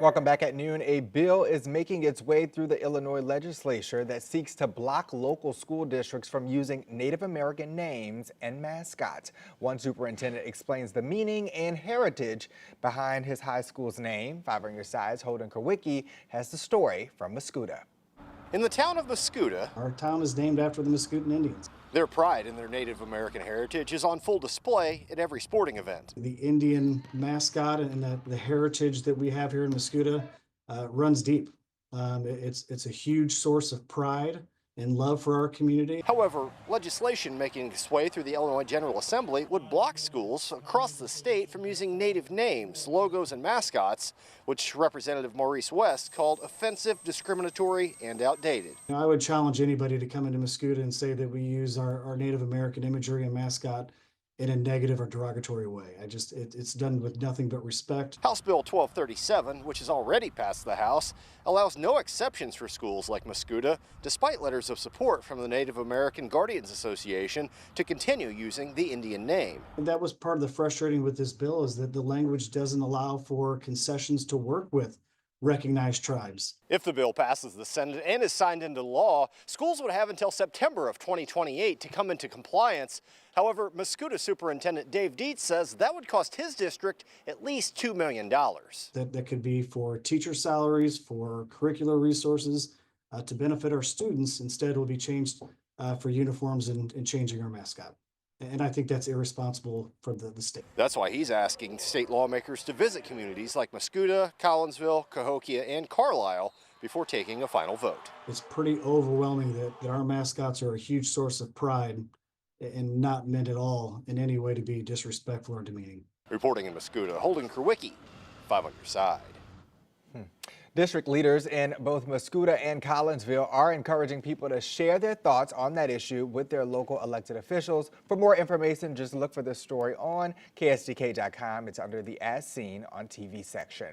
Welcome back at noon. A bill is making its way through the Illinois legislature that seeks to block local school districts from using Native American names and mascots. One superintendent explains the meaning and heritage behind his high school's name. 5 on your side's Holden Kerwicki has the story from Mascoutah. In the town of Mascoutah, Our town is named after the Mascoutah Indians. their pride in their Native American heritage is on full display at every sporting event. The Indian mascot and the heritage that we have here in Mascoutah runs deep. It's a huge source of pride and love for our community. However, legislation making its way through the Illinois General Assembly would block schools across the state from using Native names, logos, and mascots, which Representative Maurice West called offensive, discriminatory, and outdated. I would challenge anybody to come into Mascoutah and say that we use our Native American imagery and mascot in a negative or derogatory way. It's done with nothing but respect. House Bill 1237, which has already passed the House, allows no exceptions for schools like Mascoutah, despite letters of support from the Native American Guardians Association to continue using the Indian name. And that was part of the frustrating with this bill, is that the language doesn't allow for concessions to work with recognized tribes. If the bill passes the Senate and is signed into law, schools would have until September of 2028 to come into compliance. However, Mascoutah Superintendent Dave Dietz says that would cost his district at least $2 million. That could be for teacher salaries, for curricular resources, to benefit our students. Instead, it will be changed for uniforms and changing our mascot. And I think that's irresponsible from the state. That's why he's asking state lawmakers to visit communities like Mascoutah, Collinsville, Cahokia, and Carlisle before taking a final vote. It's pretty overwhelming that our mascots are a huge source of pride and not meant at all in any way to be disrespectful or demeaning. Reporting in Mascoutah, Holden Kerwicki, 5 on your side. District leaders in both Mascoutah and Collinsville are encouraging people to share their thoughts on that issue with their local elected officials. For more information, just look for this story on ksdk.com. It's under the As Seen on TV section.